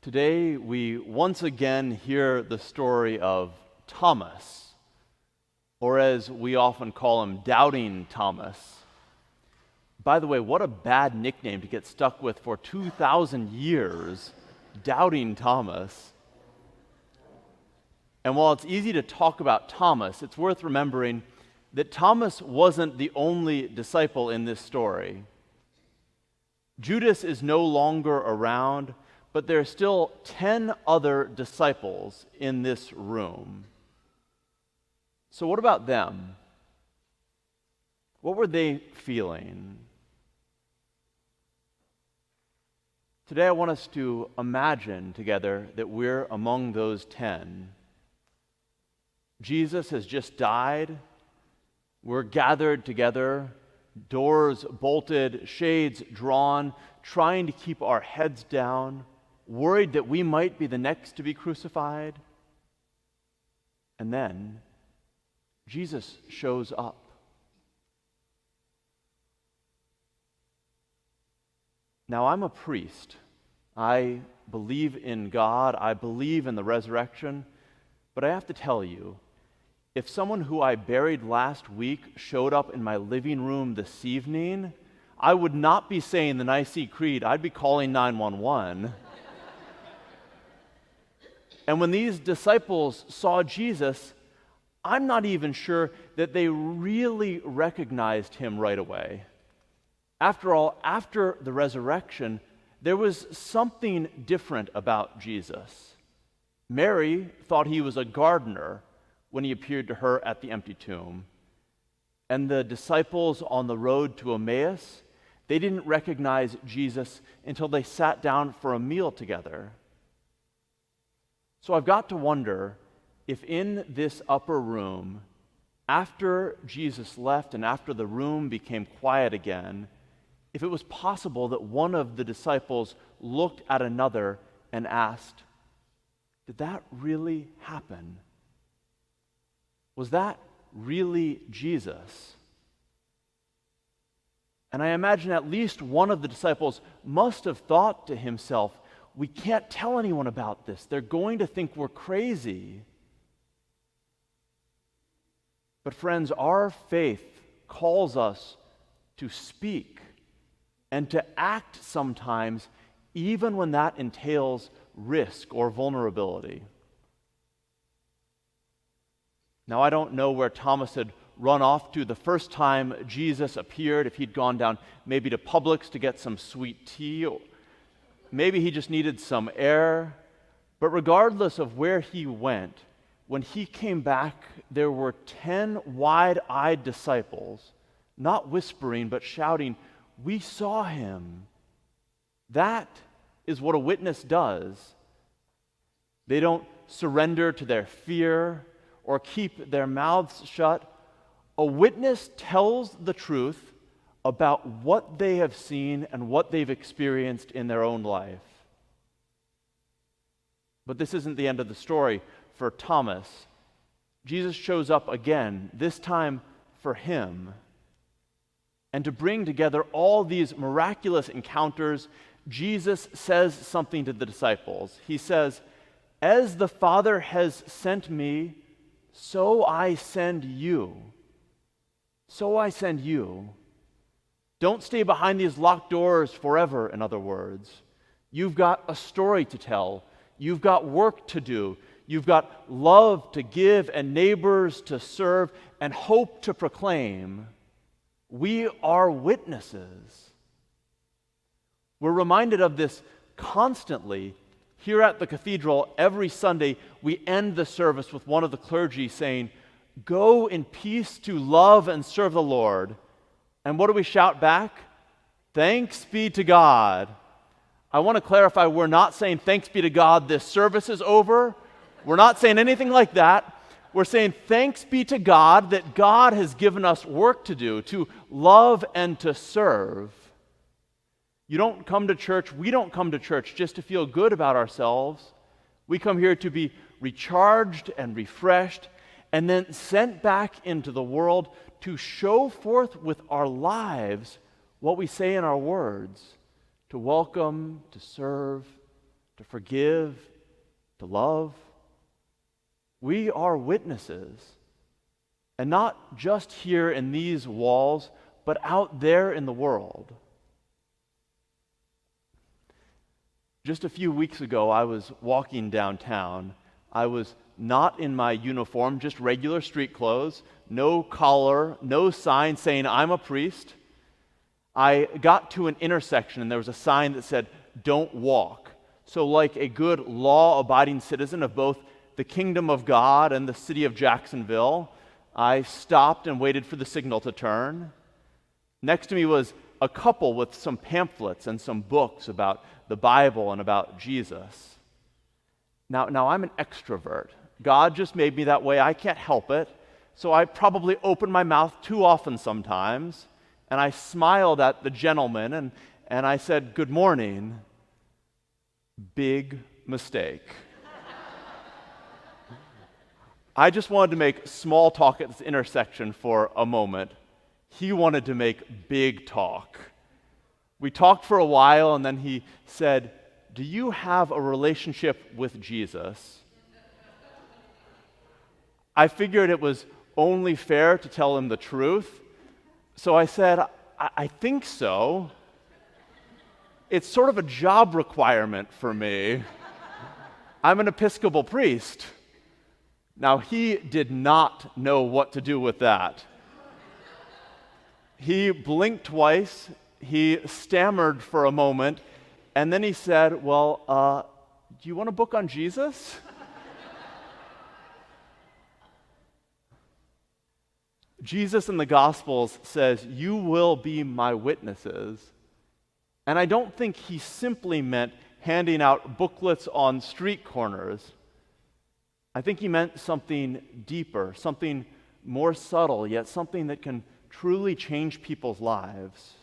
Today, we once again hear the story of Thomas, or as we often call him, Doubting Thomas. By the way, what a bad nickname to get stuck with for 2,000 years, Doubting Thomas. And while it's easy to talk about Thomas, it's worth remembering that Thomas wasn't the only disciple in this story. Judas is no longer around, but there are still 10 other disciples in this room. So what about them? What were they feeling? Today I want us to imagine together that we're among those 10. Jesus has just died. We're gathered together, doors bolted, shades drawn, trying to keep our heads down, worried that we might be the next to be crucified. And then Jesus shows up. Now, I'm a priest. I believe in God. I believe in the resurrection. But I have to tell you, if someone who I buried last week showed up in my living room this evening, I would not be saying the Nicene Creed. I'd be calling 911. And when these disciples saw Jesus, I'm not even sure that they really recognized him right away. After all, after the resurrection, there was something different about Jesus. Mary thought he was a gardener when he appeared to her at the empty tomb. And the disciples on the road to Emmaus, they didn't recognize Jesus until they sat down for a meal together. So I've got to wonder if in this upper room, after Jesus left and after the room became quiet again, if it was possible that one of the disciples looked at another and asked, "Did that really happen? Was that really Jesus?" And I imagine at least one of the disciples must have thought to himself, "We can't tell anyone about this. They're going to think we're crazy." But friends, our faith calls us to speak and to act sometimes, even when that entails risk or vulnerability. Now, I don't know where Thomas had run off to the first time Jesus appeared, if he'd gone down maybe to Publix to get some sweet tea, or maybe he just needed some air. But regardless of where he went, when he came back, there were 10 wide-eyed disciples, not whispering but shouting, "We saw him." That is what a witness does. They don't surrender to their fear or keep their mouths shut. A witness tells the truth about what they have seen and what they've experienced in their own life. But this isn't the end of the story for Thomas. Jesus shows up again, this time for him. And to bring together all these miraculous encounters, Jesus says something to the disciples. He says, "As the Father has sent me, so I send you." So I send you. Don't stay behind these locked doors forever, in other words. You've got a story to tell. You've got work to do. You've got love to give and neighbors to serve and hope to proclaim. We are witnesses. We're reminded of this constantly. Here at the Cathedral, every Sunday, we end the service with one of the clergy saying, "Go in peace to love and serve the Lord." And what do we shout back? "Thanks be to God." I want to clarify, we're not saying, "Thanks be to God, this service is over." We're not saying anything like that. We're saying, thanks be to God that God has given us work to do, to love and to serve. You don't come to church, we don't come to church just to feel good about ourselves. We come here to be recharged and refreshed and then sent back into the world to show forth with our lives what we say in our words, to welcome, to serve, to forgive, to love. We are witnesses. And not just here in these walls, but out there in the world. Just a few weeks ago, I was walking downtown. I was not in my uniform, just regular street clothes, no collar, no sign saying I'm a priest. I got to an intersection and there was a sign that said, "Don't walk." So like a good law-abiding citizen of both the kingdom of God and the city of Jacksonville, I stopped and waited for the signal to turn. Next to me was a couple with some pamphlets and some books about the Bible and about Jesus. Now I'm an extrovert. God just made me that way. I can't help it. So I probably open my mouth too often sometimes, and I smiled at the gentleman and I said, "Good morning." Big mistake. I just wanted to make small talk at this intersection for a moment. He wanted to make big talk. We talked for a while, and then he said, "Do you have a relationship with Jesus?" I figured it was only fair to tell him the truth, so I said, I think so. It's sort of a job requirement for me. I'm an Episcopal priest. Now, he did not know what to do with that. He blinked twice, he stammered for a moment, and then he said, "Well, do you want a book on Jesus?" Jesus in the Gospels says, "You will be my witnesses." And I don't think he simply meant handing out booklets on street corners. I think he meant something deeper, something more subtle, yet something that can truly change people's lives.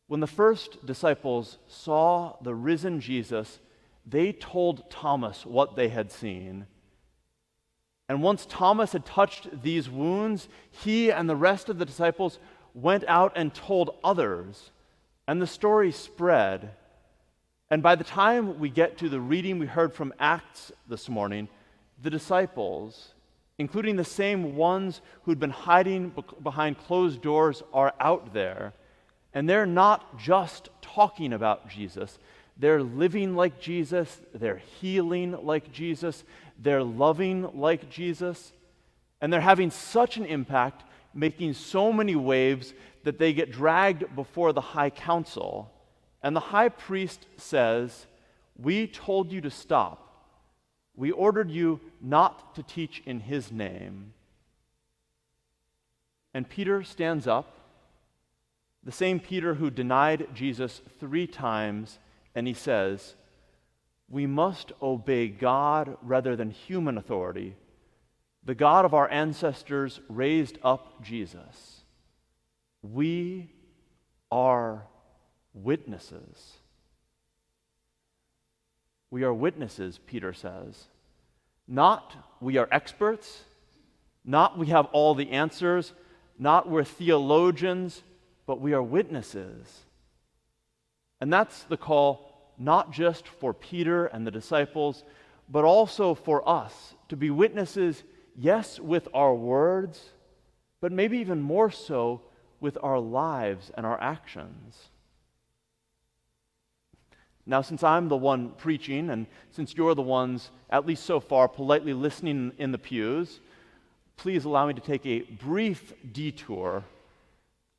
When the first disciples saw the risen Jesus, they told Thomas what they had seen. And once Thomas had touched these wounds, he and the rest of the disciples went out and told others, and the story spread. And by the time we get to the reading we heard from Acts this morning, the disciples, including the same ones who'd been hiding behind closed doors, are out there. And they're not just talking about Jesus. They're living like Jesus. They're healing like Jesus. They're loving like Jesus. And they're having such an impact, making so many waves, that they get dragged before the high council. And the high priest says, "We told you to stop. We ordered you not to teach in his name." And Peter stands up, the same Peter who denied Jesus 3 times, and he says, "We must obey God rather than human authority. The God of our ancestors raised up Jesus. We are witnesses." We are witnesses, Peter says. Not we are experts, not we have all the answers, not we're theologians, but we are witnesses. And that's the call not just for Peter and the disciples, but also for us to be witnesses, yes, with our words, but maybe even more so with our lives and our actions. Now, since I'm the one preaching, and since you're the ones, at least so far, politely listening in the pews, please allow me to take a brief detour.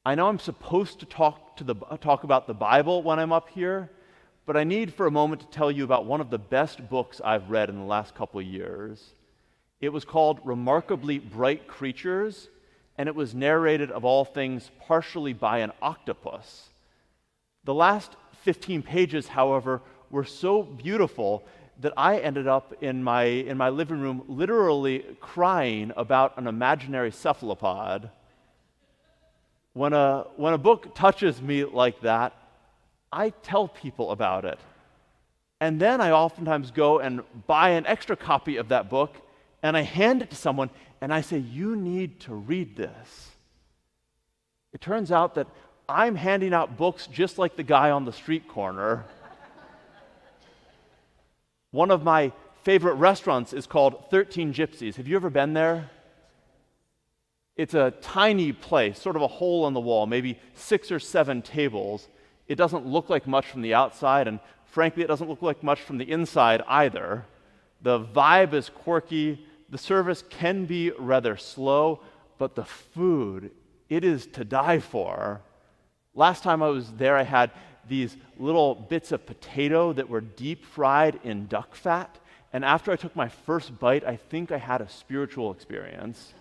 I know I'm supposed to talk about the Bible when I'm up here, but I need for a moment to tell you about one of the best books I've read in the last couple of years. It was called Remarkably Bright Creatures, and it was narrated, of all things, partially by an octopus. The last 15 pages, however, were so beautiful that I ended up in my living room literally crying about an imaginary cephalopod. When a book touches me like that, I tell people about it. And then I oftentimes go and buy an extra copy of that book, and I hand it to someone, and I say, "You need to read this." It turns out that I'm handing out books just like the guy on the street corner. One of my favorite restaurants is called 13 Gypsies. Have you ever been there? It's a tiny place, sort of a hole in the wall, maybe 6 or 7 tables. It doesn't look like much from the outside, and frankly, it doesn't look like much from the inside either. The vibe is quirky. The service can be rather slow, but the food, it is to die for. Last time I was there, I had these little bits of potato that were deep fried in duck fat, and after I took my first bite, I think I had a spiritual experience.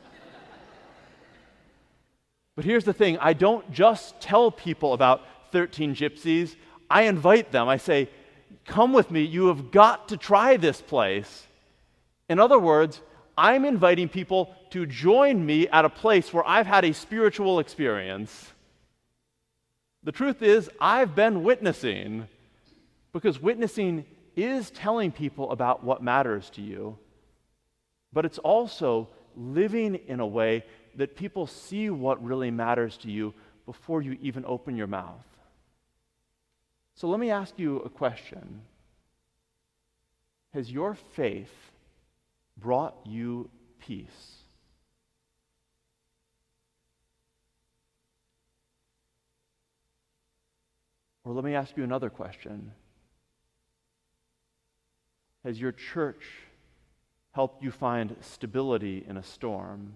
But here's the thing, I don't just tell people about 13 Gypsies, I invite them. I say, come with me, you have got to try this place. In other words, I'm inviting people to join me at a place where I've had a spiritual experience. The truth is, I've been witnessing, because witnessing is telling people about what matters to you, but it's also living in a way that people see what really matters to you before you even open your mouth. So let me ask you a question. Has your faith brought you peace? Or let me ask you another question. Has your church helped you find stability in a storm?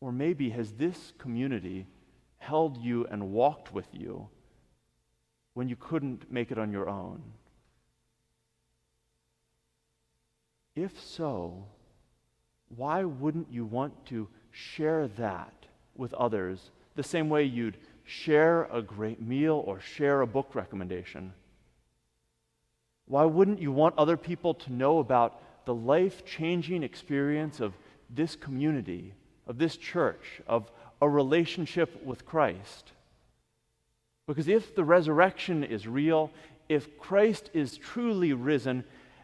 Or maybe has this community held you and walked with you when you couldn't make it on your own? If so, why wouldn't you want to share that with others the same way you'd share a great meal or share a book recommendation? Why wouldn't you want other people to know about the life-changing experience of this community, of this church, of a relationship with Christ? Because if the resurrection is real, if Christ is truly risen,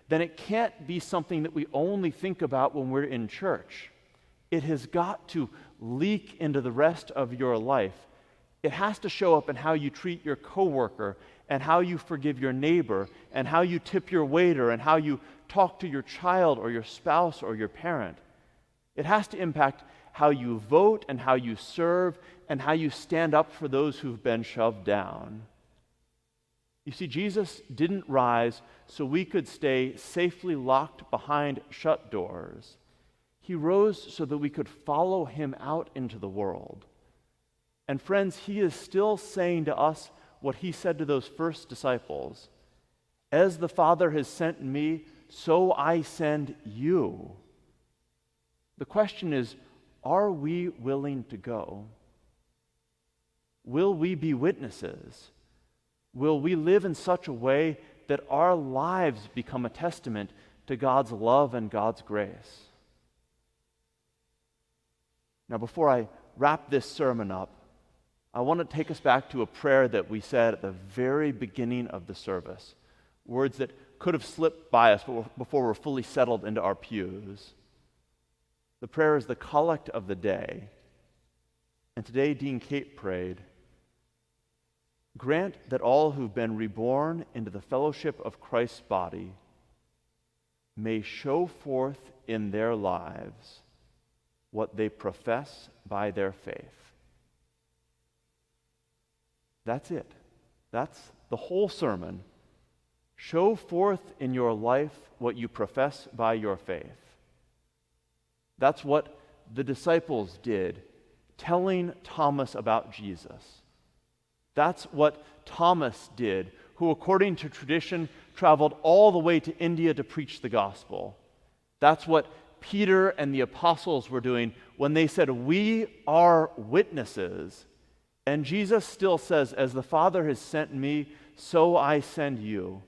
then it can't be something that we only think about when we're in church. It has got to leak into the rest of your life. It has to show up in how you treat your coworker, and how you forgive your neighbor, and how you tip your waiter, and how you talk to your child or your spouse or your parent. It has to impact how you vote and how you serve and how you stand up for those who've been shoved down. You see, Jesus didn't rise so we could stay safely locked behind shut doors. He rose so that we could follow him out into the world. And friends, he is still saying to us what he said to those first disciples. As the Father has sent me, so I send you. The question is, are we willing to go? Will we be witnesses? Will we live in such a way that our lives become a testament to God's love and God's grace? Now, before I wrap this sermon up, I want to take us back to a prayer that we said at the very beginning of the service, words that could have slipped by us before we're fully settled into our pews. The prayer is the collect of the day. And today, Dean Kate prayed, "Grant that all who've been reborn into the fellowship of Christ's body may show forth in their lives what they profess by their faith." That's it. That's the whole sermon. Show forth in your life what you profess by your faith. That's what the disciples did, telling Thomas about Jesus. That's what Thomas did, who, according to tradition, traveled all the way to India to preach the gospel. That's what Peter and the apostles were doing when they said, "We are witnesses." And Jesus still says, "As the Father has sent me, so I send you."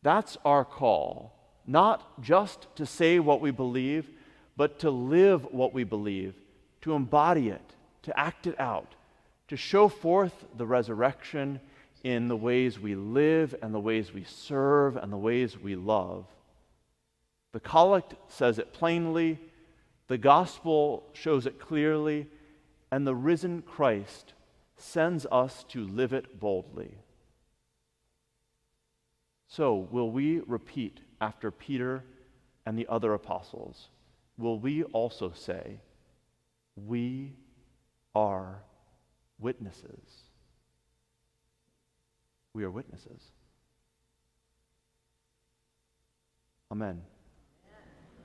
That's our call, not just to say what we believe, but to live what we believe, to embody it, to act it out, to show forth the resurrection in the ways we live and the ways we serve and the ways we love. The collect says it plainly, the gospel shows it clearly, and the risen Christ sends us to live it boldly. So, will we repeat after Peter and the other apostles? Will we also say, we are witnesses? We are witnesses. Amen.